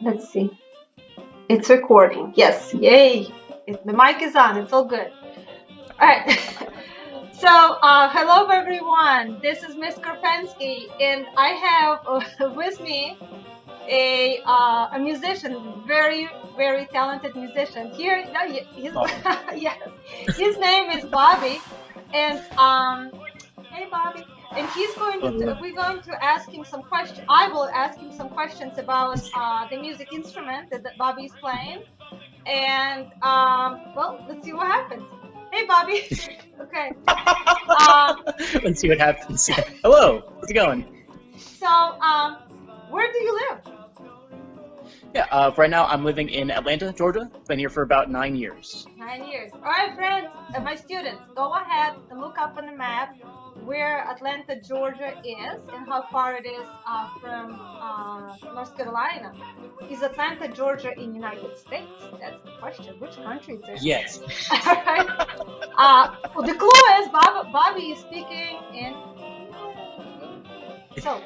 Let's see. It's recording. Yes. Yay. The mic is on. It's all good. All right. So, hello everyone. This is Miss Karpensky, and I have with me a musician, very talented musician. Here, no, he's yes, his name is Bobby, and hey Bobby, and we're going to ask him some questions. I will ask him some questions about the music instrument that Bobby is playing, and well, let's see what happens. Hey Bobby. Okay. Let's see what happens. Hello, how's it going? So, where do you live? Yeah, right now I'm living in Atlanta, Georgia. Been here for about 9 years. 9 years. All right, friends, my students, go ahead and look up on the map where Atlanta, Georgia is and how far it is from North Carolina. Is Atlanta, Georgia in United States? That's the question. Which country is it? Yes. All right. Well, the clue is Bobby is speaking in. So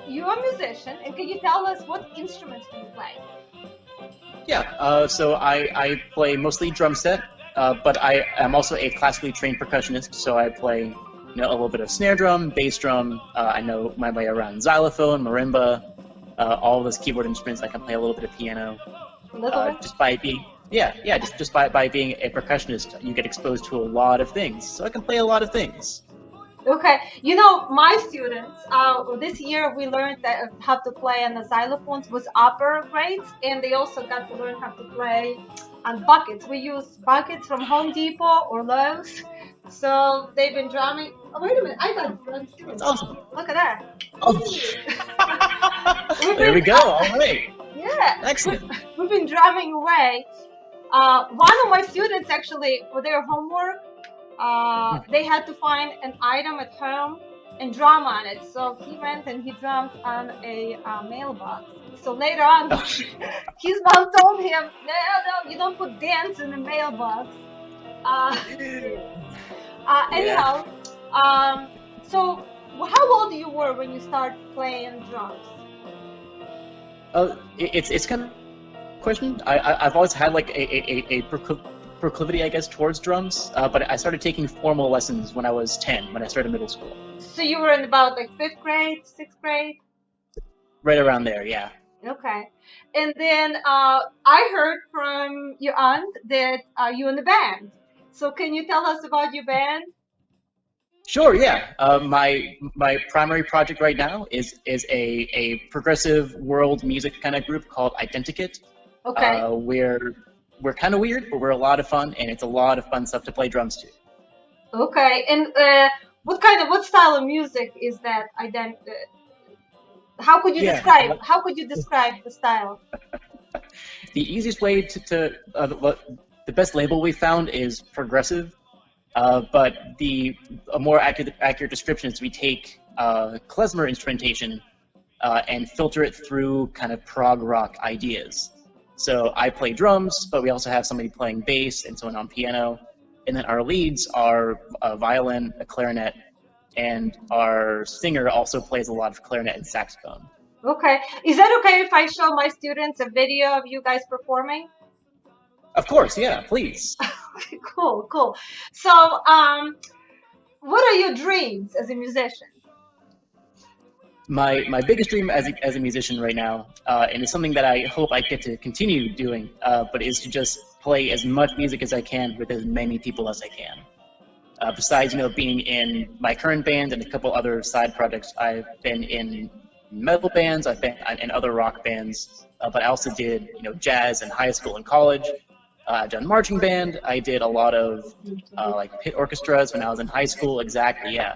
you're a musician, and can you tell us what instruments do you play? Yeah, so I play mostly drum set, but I am also a classically trained percussionist, so I play a little bit of snare drum, bass drum. I know my way around xylophone, marimba, all of those keyboard instruments. I can play a little bit of piano. A little bit? Just by being just by being a percussionist, you get exposed to a lot of things. So I can play a lot of things. Okay, my students, this year we learned how to play on the xylophones with upper grades, and they also got to learn how to play on buckets. We use buckets from Home Depot or Lowe's, so they've been drumming. Oh, wait a minute, I got drums too. That's awesome. Look at that. Oh. There we go, all right. Yeah. Excellent. We've been drumming away. One of my students actually, for their homework, they had to find an item at home and drum on it. So he went and he drummed on a mailbox. So later on, his mom told him, no, you don't put dance in the mailbox. Anyhow, so how old you were when you started playing drums? It's kind of a question. I've always had like a proclivity, I guess, towards drums, but I started taking formal lessons when I was 10, when I started middle school. So you were in about like 5th grade, 6th grade? Right around there, yeah. Okay. And then I heard from your aunt that you're in the band. So can you tell us about your band? Sure, yeah. My primary project right now is a progressive world music kind of group called Identikit. Okay. We're kind of weird, but we're a lot of fun, and it's a lot of fun stuff to play drums to. Okay, and what style of music is that? How could you describe? How could you describe the style? The easiest way the best label we found is progressive, but a more accurate description is we take klezmer instrumentation and filter it through kind of prog rock ideas. So I play drums, but we also have somebody playing bass and someone on piano. And then our leads are a violin, a clarinet, and our singer also plays a lot of clarinet and saxophone. Okay. Is that okay if I show my students a video of you guys performing? Of course, yeah, please. Cool. So, what are your dreams as a musician? My biggest dream as a musician right now, and it's something that I hope I get to continue doing, but is to just play as much music as I can with as many people as I can. Besides, being in my current band and a couple other side projects, I've been in metal bands, I've been in other rock bands, but I also did, jazz in high school and college. I've done marching band. I did a lot of like pit orchestras when I was in high school. Exactly, yeah.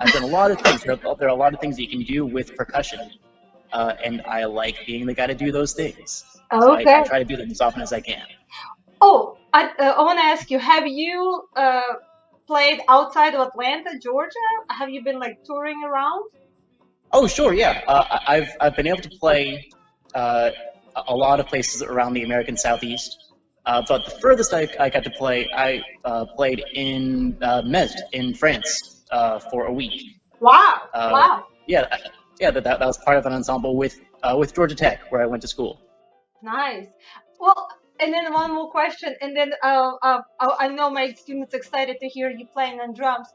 I've done a lot of things. There are a lot of things that you can do with percussion, and I like being the guy to do those things. Okay. So I try to do them as often as I can. Oh, I want to ask you: have you played outside of Atlanta, Georgia? Have you been like touring around? Oh, sure, yeah. I've been able to play a lot of places around the American Southeast. But the furthest I got to play, I played in Metz in France for a week. Wow! Wow! Yeah, yeah, that was part of an ensemble with Georgia Tech, where I went to school. Nice. Well, and then one more question, and then I know my students excited to hear you playing on drums.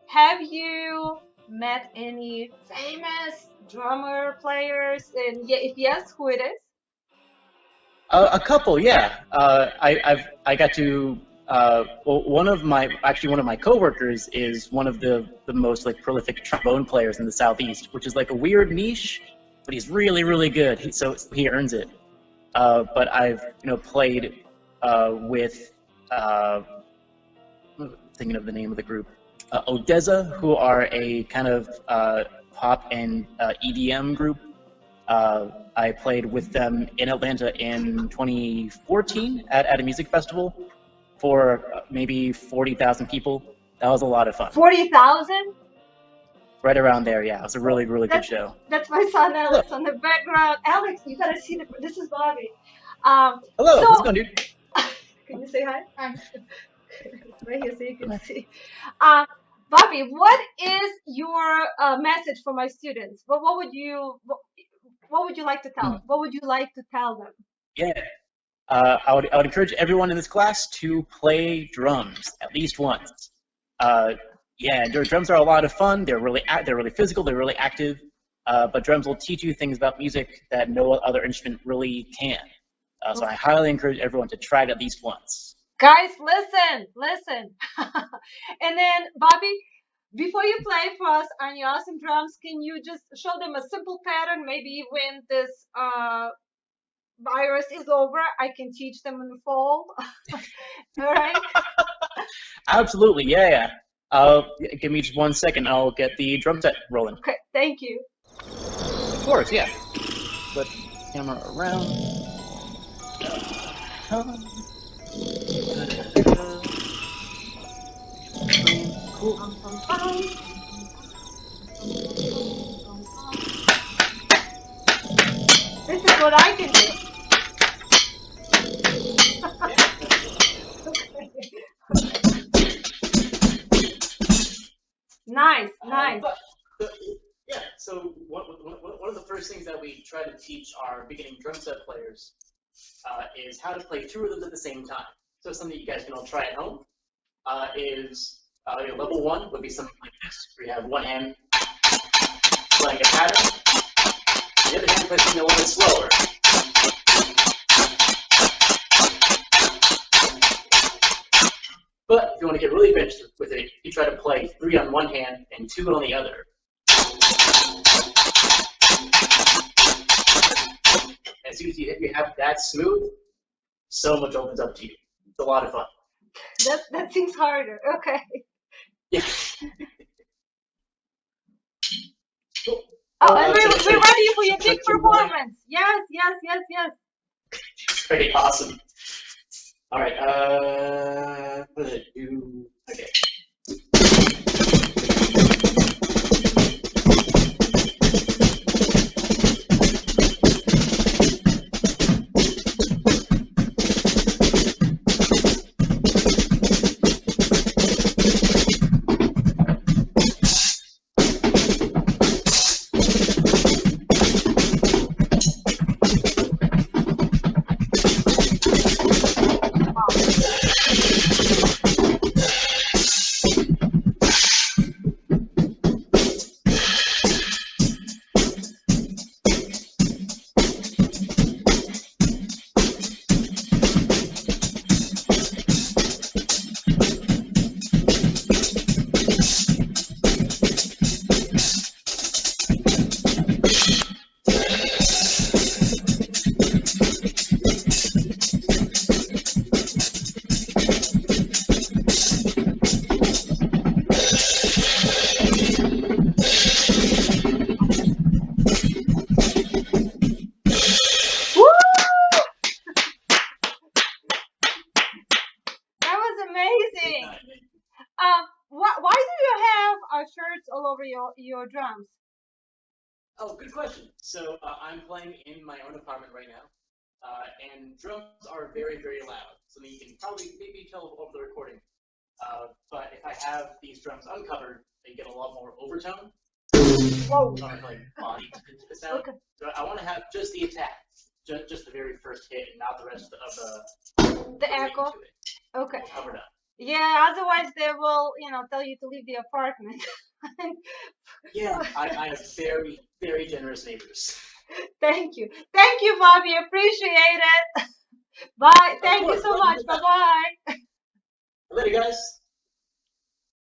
Have you met any famous drummer players? And yeah, if yes, who it is? A couple, yeah. I got to well, one of my coworkers is one of the most like prolific trombone players in the Southeast, which is like a weird niche, but he's really good. So he earns it. But I've played with thinking of the name of the group, Odessa, who are a kind of pop and EDM group. I played with them in Atlanta in 2014 at a music festival for maybe 40,000 people. That was a lot of fun. 40,000? Right around there, yeah. It was a really good That's show. that's my son Hello, Alex on the background. Alex, you gotta see this is Bobby. hello. How's it So going, dude? can you say hi? Hi. Right here so you can see. Uh, Bobby, what is your message for my students? What would you like to tell Hmm. them? What would you like to tell them? Yeah, I would encourage everyone in this class to play drums at least once. Uh, yeah, drums are a lot of fun. They're really physical. They're really active. But drums will teach you things about music that no other instrument really can. So I highly encourage everyone to try it at least once. Guys, listen, listen. And then, Bobby, before you play for us on your awesome drums, can you just show them a simple pattern? Maybe when this virus is over, I can teach them in the fall. All right. Absolutely, yeah. Give me just 1 second. I'll get the drum set rolling. Okay. Thank you. Of course, yeah. Flip the camera around. Cool. This is what I can do. Nice, nice. But yeah, so one of the first things that we try to teach our beginning drum set players is how to play two rhythms at the same time. So something you guys can all try at home is level one would be something like this, where you have one hand playing a pattern, the other hand plays something a little bit slower. But if you want to get really advanced with it, you try to play three on one hand and two on the other. As soon as you have that smooth, so much opens up to you. It's a lot of fun. That seems harder. Okay. Yeah. Cool. Oh, and we're ready for your big performance. Yes, yes, yes, yes. Great, awesome. All right. What did I do? Okay. Woo! That was amazing. Why do you have shirts all over your drums? Oh, good question. So I'm playing in my own apartment right now, and drums are very loud. So you can probably maybe tell over the recording. But if I have these drums uncovered, they get a lot more overtone. Whoa. like body to the sound. Okay. So I want to have just the attacks, just the very first hit, and not the rest of The the ring echo. to it. Okay. All covered up. Yeah, otherwise they will, tell you to leave the apartment. Yeah, I have very, very generous neighbors. Thank you. Thank you, Bobby. Appreciate it. Bye. Of Thank you course, so glad to much. do Bye that. bye. Later, guys.